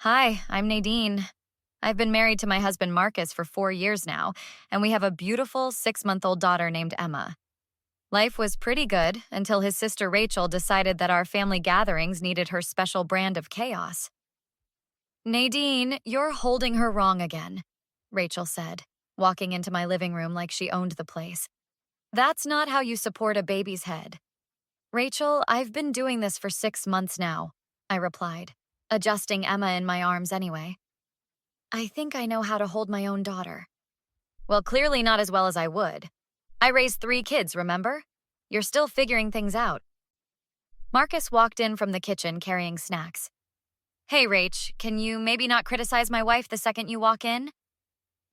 Hi, I'm Nadine. I've been married to my husband Marcus for 4 years now, and we have a beautiful 6-month-old daughter named Emma. Life was pretty good until his sister Rachel decided that our family gatherings needed her special brand of chaos. Nadine, you're holding her wrong again, Rachel said, walking into my living room like she owned the place. That's not how you support a baby's head. Rachel, I've been doing this for 6 months now, I replied, adjusting Emma in my arms anyway. I think I know how to hold my own daughter. Well, clearly not as well as I would. I raised 3 kids, remember? You're still figuring things out. Marcus walked in from the kitchen carrying snacks. Hey, Rach, can you maybe not criticize my wife the second you walk in?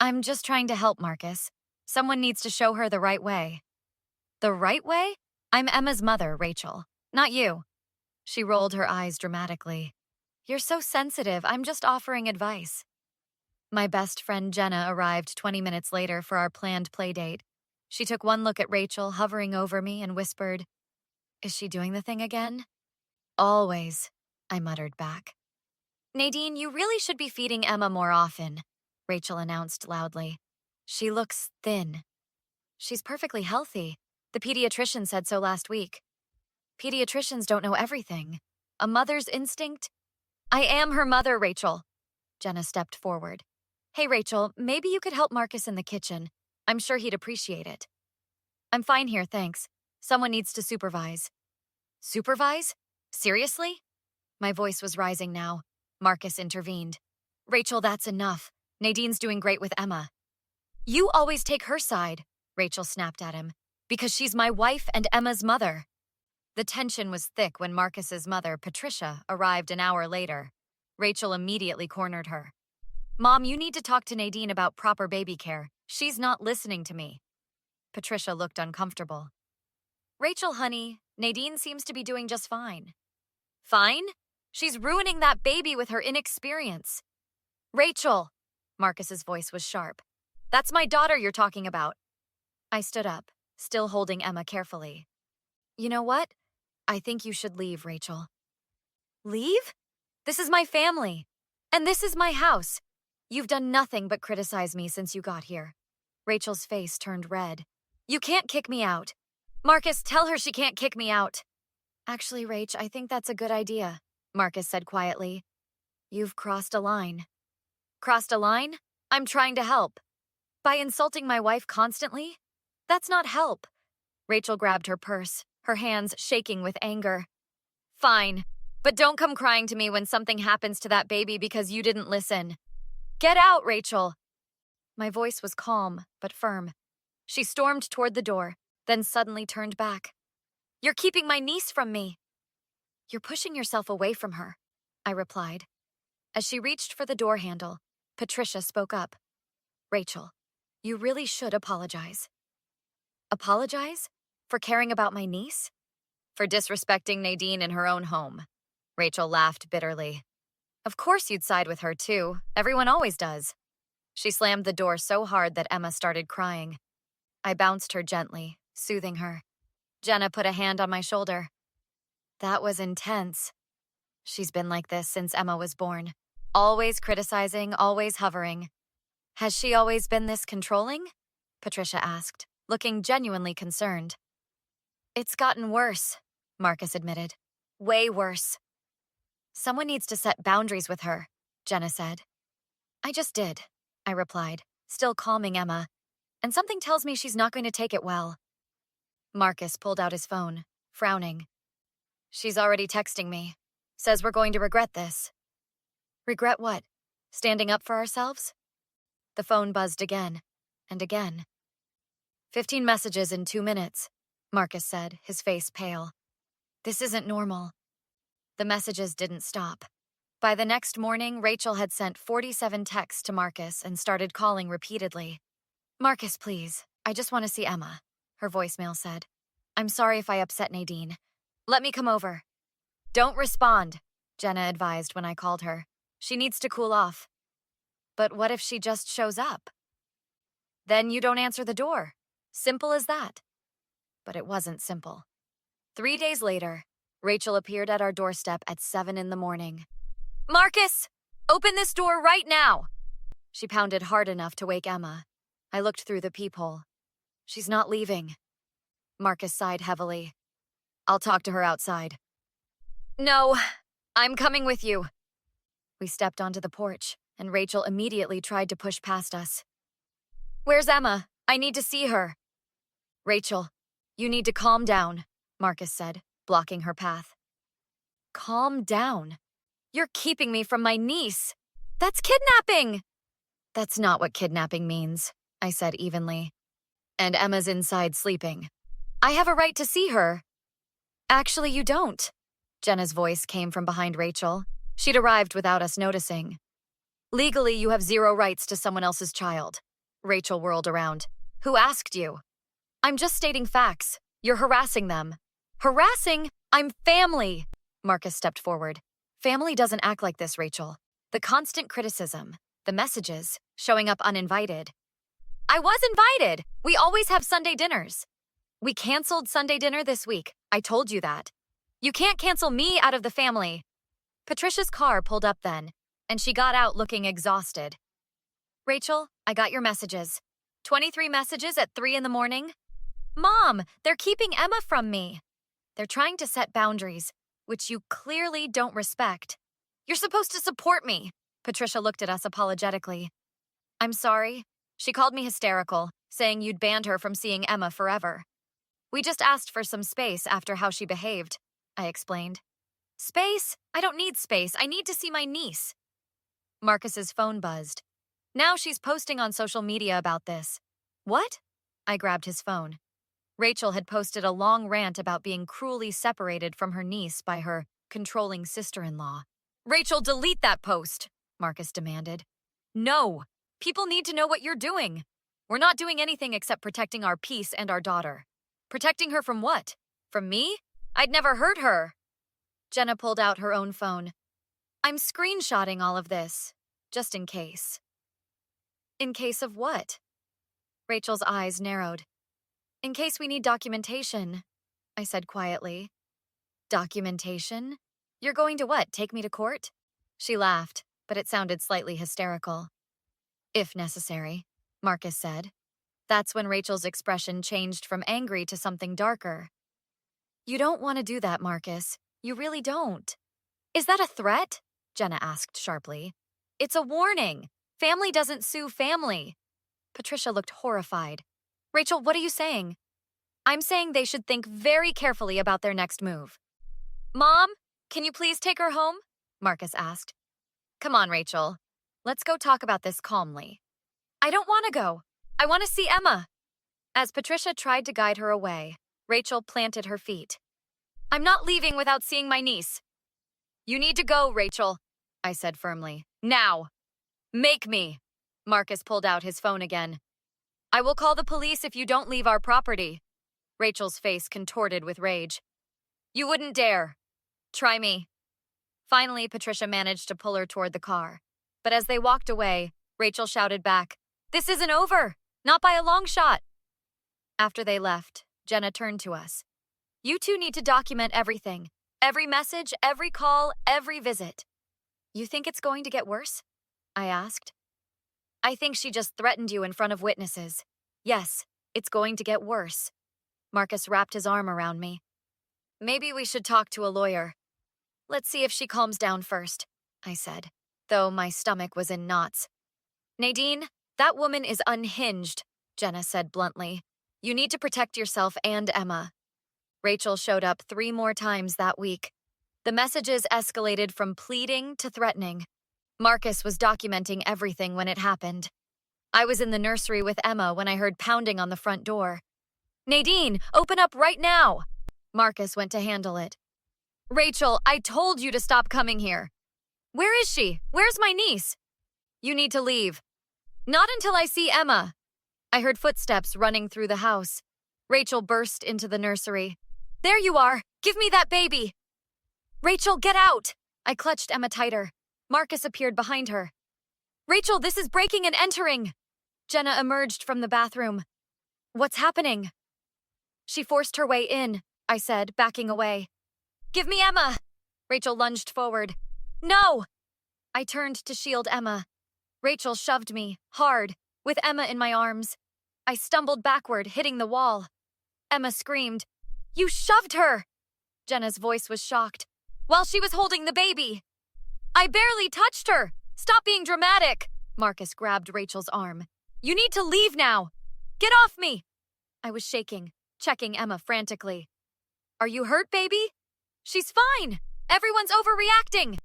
I'm just trying to help, Marcus. Someone needs to show her the right way. The right way? I'm Emma's mother, Rachel, not you. She rolled her eyes dramatically. You're so sensitive, I'm just offering advice. My best friend Jenna arrived 20 minutes later for our planned play date. She took one look at Rachel hovering over me and whispered, "Is she doing the thing again?" "Always," I muttered back. "Nadine, you really should be feeding Emma more often," Rachel announced loudly. "She looks thin." "She's perfectly healthy. The pediatrician said so last week." "Pediatricians don't know everything. A mother's instinct—" "I am her mother, Rachel." Jenna stepped forward. "Hey, Rachel, maybe you could help Marcus in the kitchen. I'm sure he'd appreciate it." "I'm fine here, thanks. Someone needs to supervise." "Supervise? Seriously?" My voice was rising now. Marcus intervened. "Rachel, that's enough. Nadine's doing great with Emma." "You always take her side," Rachel snapped at him, "because she's my wife and Emma's mother." The tension was thick when Marcus's mother, Patricia, arrived an hour later. Rachel immediately cornered her. "Mom, you need to talk to Nadine about proper baby care. She's not listening to me." Patricia looked uncomfortable. "Rachel, honey, Nadine seems to be doing just fine." "Fine? She's ruining that baby with her inexperience." "Rachel!" Marcus's voice was sharp. "That's my daughter you're talking about." I stood up, still holding Emma carefully. "You know what? I think you should leave, Rachel." "Leave? This is my family. And this is my house. You've done nothing but criticize me since you got here." Rachel's face turned red. "You can't kick me out. Marcus, tell her she can't kick me out." "Actually, Rach, I think that's a good idea," Marcus said quietly. "You've crossed a line." "Crossed a line? I'm trying to help. By insulting my wife constantly? That's not help." Rachel grabbed her purse, her hands shaking with anger. "Fine, but don't come crying to me when something happens to that baby because you didn't listen. Get out, Rachel." My voice was calm, but firm. She stormed toward the door, then suddenly turned back. "You're keeping my niece from me." "You're pushing yourself away from her," I replied. As she reached for the door handle, Patricia spoke up. "Rachel, you really should apologize." "Apologize? For caring about my niece?" "For disrespecting Nadine in her own home." Rachel laughed bitterly. "Of course you'd side with her, too. Everyone always does." She slammed the door so hard that Emma started crying. I bounced her gently, soothing her. Jenna put a hand on my shoulder. "That was intense." She's been like this since Emma was born. Always criticizing, always hovering. "Has she always been this controlling?" Patricia asked, looking genuinely concerned. "It's gotten worse," Marcus admitted. "Way worse." "Someone needs to set boundaries with her," Jenna said. "I just did," I replied, still calming Emma. "And something tells me she's not going to take it well." Marcus pulled out his phone, frowning. "She's already texting me. Says we're going to regret this." "Regret what? Standing up for ourselves?" The phone buzzed again, and again. 15 messages in 2 minutes, Marcus said, his face pale. "This isn't normal." The messages didn't stop. By the next morning, Rachel had sent 47 texts to Marcus and started calling repeatedly. "Marcus, please, I just want to see Emma," her voicemail said. "I'm sorry if I upset Nadine. Let me come over." "Don't respond," Jenna advised when I called her. "She needs to cool off." "But what if she just shows up?" "Then you don't answer the door. Simple as that." But it wasn't simple. 3 days later, Rachel appeared at our doorstep at 7 in the morning. "Marcus!" Open this door right now! She pounded hard enough to wake Emma. I looked through the peephole. She's not leaving. Marcus sighed heavily. I'll talk to her outside. No, I'm coming with you. We stepped onto the porch, and Rachel immediately tried to push past us. Where's Emma? I need to see her. Rachel, you need to calm down, Marcus said, blocking her path. Calm down? You're keeping me from my niece. That's kidnapping! That's not what kidnapping means, I said evenly. And Emma's inside sleeping. I have a right to see her. Actually, you don't. Jenna's voice came from behind Rachel. She'd arrived without us noticing. Legally, you have zero rights to someone else's child. Rachel whirled around. Who asked you? I'm just stating facts. You're harassing them. Harassing? I'm family. Marcus stepped forward. Family doesn't act like this, Rachel. The constant criticism, the messages, showing up uninvited. I was invited. We always have Sunday dinners. We canceled Sunday dinner this week. I told you that. You can't cancel me out of the family. Patricia's car pulled up then, and she got out looking exhausted. Rachel, I got your messages. 23 messages at 3 in the morning. Mom, they're keeping Emma from me. They're trying to set boundaries, which you clearly don't respect. You're supposed to support me. Patricia looked at us apologetically. I'm sorry. She called me hysterical, saying you'd banned her from seeing Emma forever. We just asked for some space after how she behaved, I explained. Space? I don't need space. I need to see my niece. Marcus's phone buzzed. Now she's posting on social media about this. What? I grabbed his phone. Rachel had posted a long rant about being cruelly separated from her niece by her controlling sister-in-law. Rachel, delete that post, Marcus demanded. No, people need to know what you're doing. We're not doing anything except protecting our peace and our daughter. Protecting her from what? From me? I'd never hurt her. Jenna pulled out her own phone. I'm screenshotting all of this, just in case. In case of what? Rachel's eyes narrowed. In case we need documentation, I said quietly. Documentation? You're going to what, take me to court? She laughed, but it sounded slightly hysterical. If necessary, Marcus said. That's when Rachel's expression changed from angry to something darker. You don't want to do that, Marcus. You really don't. Is that a threat? Jenna asked sharply. It's a warning. Family doesn't sue family. Patricia looked horrified. Rachel, what are you saying? I'm saying they should think very carefully about their next move. Mom, can you please take her home? Marcus asked. Come on, Rachel. Let's go talk about this calmly. I don't want to go. I want to see Emma. As Patricia tried to guide her away, Rachel planted her feet. I'm not leaving without seeing my niece. You need to go, Rachel, I said firmly. Now. Make me. Marcus pulled out his phone again. I will call the police if you don't leave our property. Rachel's face contorted with rage. You wouldn't dare. Try me. Finally, Patricia managed to pull her toward the car. But as they walked away, Rachel shouted back, This isn't over! Not by a long shot! After they left, Jenna turned to us. You two need to document everything. Every message, every call, every visit. You think it's going to get worse? I asked. I think she just threatened you in front of witnesses. Yes, it's going to get worse. Marcus wrapped his arm around me. Maybe we should talk to a lawyer. Let's see if she calms down first, I said, though my stomach was in knots. Nadine, that woman is unhinged, Jenna said bluntly. You need to protect yourself and Emma. Rachel showed up 3 more times that week. The messages escalated from pleading to threatening. Marcus was documenting everything when it happened. I was in the nursery with Emma when I heard pounding on the front door. Nadine, open up right now! Marcus went to handle it. Rachel, I told you to stop coming here. Where is she? Where's my niece? You need to leave. Not until I see Emma. I heard footsteps running through the house. Rachel burst into the nursery. There you are! Give me that baby! Rachel, get out! I clutched Emma tighter. Marcus appeared behind her. Rachel, this is breaking and entering! Jenna emerged from the bathroom. What's happening? She forced her way in, I said, backing away. Give me Emma! Rachel lunged forward. No! I turned to shield Emma. Rachel shoved me, hard, with Emma in my arms. I stumbled backward, hitting the wall. Emma screamed, "You shoved her!" Jenna's voice was shocked. "While she was holding the baby." "I barely touched her! Stop being dramatic!" Marcus grabbed Rachel's arm. "You need to leave now! Get off me!" I was shaking, checking Emma frantically. "Are you hurt, baby?" "She's fine! Everyone's overreacting!"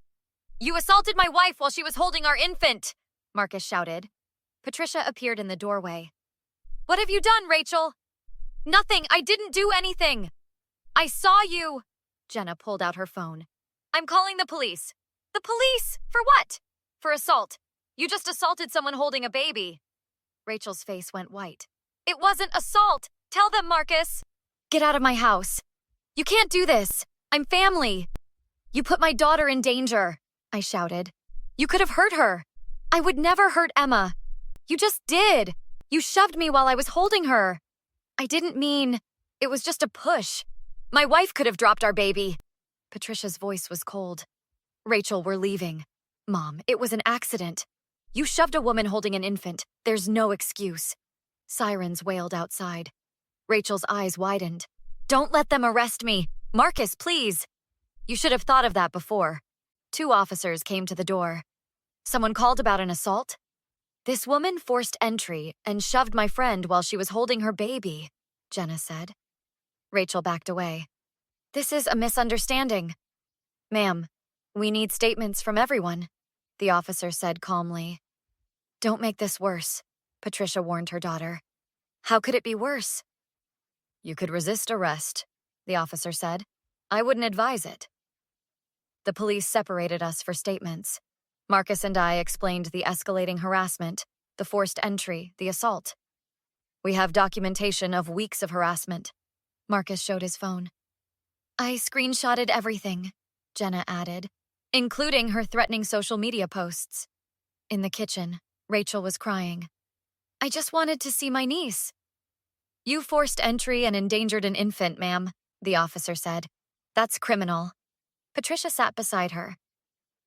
"You assaulted my wife while she was holding our infant!" Marcus shouted. Patricia appeared in the doorway. "What have you done, Rachel?" "Nothing! I didn't do anything!" "I saw you!" Jenna pulled out her phone. "I'm calling the police." "The police? For what?" "For assault. You just assaulted someone holding a baby." Rachel's face went white. "It wasn't assault! Tell them, Marcus!" "Get out of my house! You can't do this! I'm family!" "You put my daughter in danger!" I shouted. "You could have hurt her!" "I would never hurt Emma!" "You just did! You shoved me while I was holding her!" "I didn't mean... It was just a push. My wife could have dropped our baby." Patricia's voice was cold. "Rachel, we're leaving." "Mom, it was an accident. You shoved a woman holding an infant. There's no excuse." Sirens wailed outside. Rachel's eyes widened. "Don't let them arrest me! Marcus, please!" "You should have thought of that before." 2 officers came to the door. "Someone called about an assault?" "This woman forced entry and shoved my friend while she was holding her baby," Jenna said. Rachel backed away. "This is a misunderstanding." "Ma'am, we need statements from everyone," the officer said calmly. "Don't make this worse," Patricia warned her daughter. "How could it be worse?" "You could resist arrest," the officer said. "I wouldn't advise it." The police separated us for statements. Marcus and I explained the escalating harassment, the forced entry, the assault. "We have documentation of weeks of harassment." Marcus showed his phone. "I screenshotted everything," Jenna added, "including her threatening social media posts." In the kitchen, Rachel was crying. "I just wanted to see my niece." "You forced entry and endangered an infant, ma'am," the officer said. "That's criminal." Patricia sat beside her.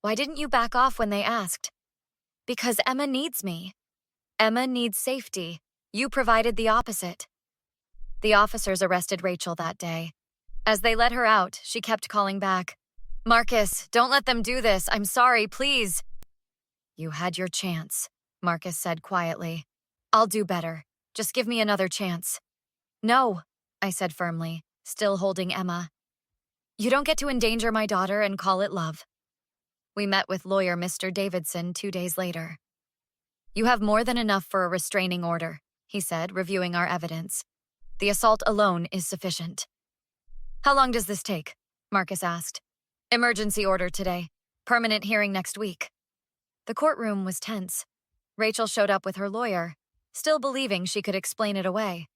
"Why didn't you back off when they asked?" "Because Emma needs me. Emma needs safety. You provided the opposite." The officers arrested Rachel that day. As they let her out, she kept calling back. "Marcus, don't let them do this. I'm sorry, please." "You had your chance," Marcus said quietly. "I'll do better. Just give me another chance." "No," I said firmly, still holding Emma. "You don't get to endanger my daughter and call it love." We met with lawyer Mr. Davidson 2 days later. "You have more than enough for a restraining order," he said, reviewing our evidence. "The assault alone is sufficient." "How long does this take?" Marcus asked. "Emergency order today. Permanent hearing next week." The courtroom was tense. Rachel showed up with her lawyer, still believing she could explain it away.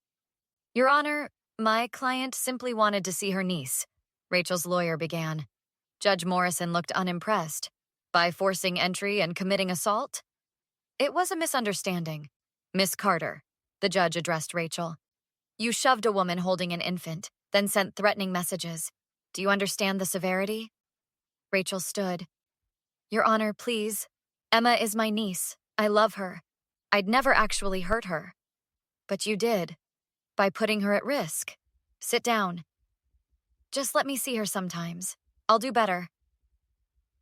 "Your Honor, my client simply wanted to see her niece," Rachel's lawyer began. Judge Morrison looked unimpressed. "By forcing entry and committing assault?" "It was a misunderstanding." "Miss Carter," the judge addressed Rachel. "You shoved a woman holding an infant, then sent threatening messages. Do you understand the severity?" Rachel stood. "Your Honor, please. Emma is my niece. I love her. I'd never actually hurt her." "But you did. By putting her at risk. Sit down." "Just let me see her sometimes. I'll do better."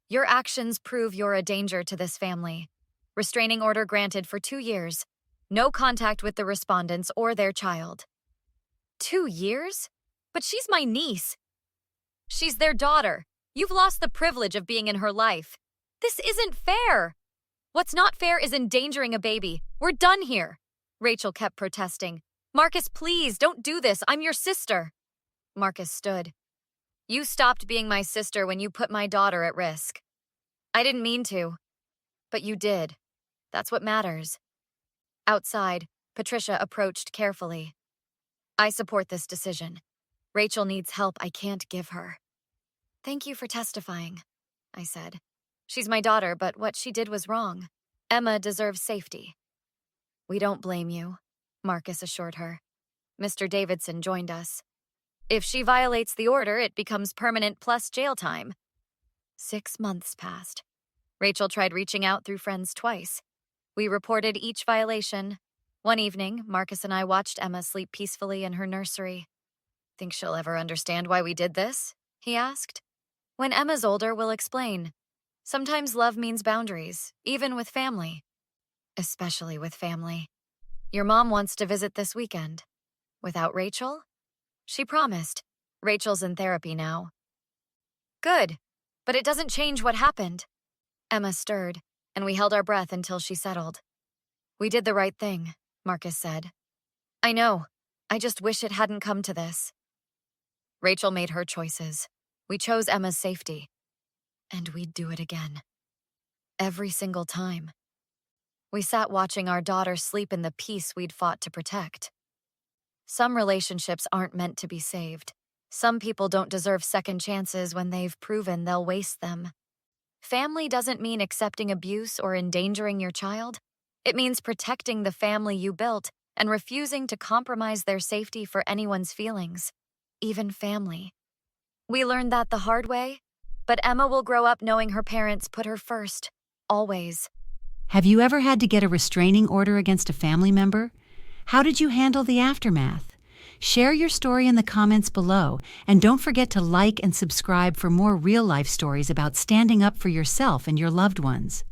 "Your actions prove you're a danger to this family. Restraining order granted for 2 years. No contact with the respondents or their child." 2 years? But she's my niece. She's their daughter. You've lost the privilege of being in her life. This isn't fair. What's not fair is endangering a baby. We're done here. Rachel kept protesting. "Marcus, please, don't do this. I'm your sister." Marcus stood. "You stopped being my sister when you put my daughter at risk." "I didn't mean to." "But you did. That's what matters." Outside, Patricia approached carefully. "I support this decision. Rachel needs help I can't give her." "Thank you for testifying," I said. "She's my daughter, but what she did was wrong. Emma deserves safety." "We don't blame you," Marcus assured her. Mr. Davidson joined us. "If she violates the order, it becomes permanent plus jail time." 6 months passed. Rachel tried reaching out through friends twice. We reported each violation. One evening, Marcus and I watched Emma sleep peacefully in her nursery. Think she'll ever understand why we did this? He asked. When Emma's older, we'll explain. Sometimes love means boundaries, even with family. Especially with family. Your mom wants to visit this weekend. Without Rachel? She promised. Rachel's in therapy now. Good, but it doesn't change what happened. Emma stirred, and we held our breath until she settled. We did the right thing, Marcus said. I know. I just wish it hadn't come to this. Rachel made her choices. We chose Emma's safety. And we'd do it again. Every single time. We sat watching our daughter sleep in the peace we'd fought to protect. Some relationships aren't meant to be saved. Some people don't deserve second chances when they've proven they'll waste them. Family doesn't mean accepting abuse or endangering your child. It means protecting the family you built and refusing to compromise their safety for anyone's feelings, even family. We learned that the hard way, but Emma will grow up knowing her parents put her first, always. Have you ever had to get a restraining order against a family member? How did you handle the aftermath? Share your story in the comments below, and don't forget to like and subscribe for more real-life stories about standing up for yourself and your loved ones.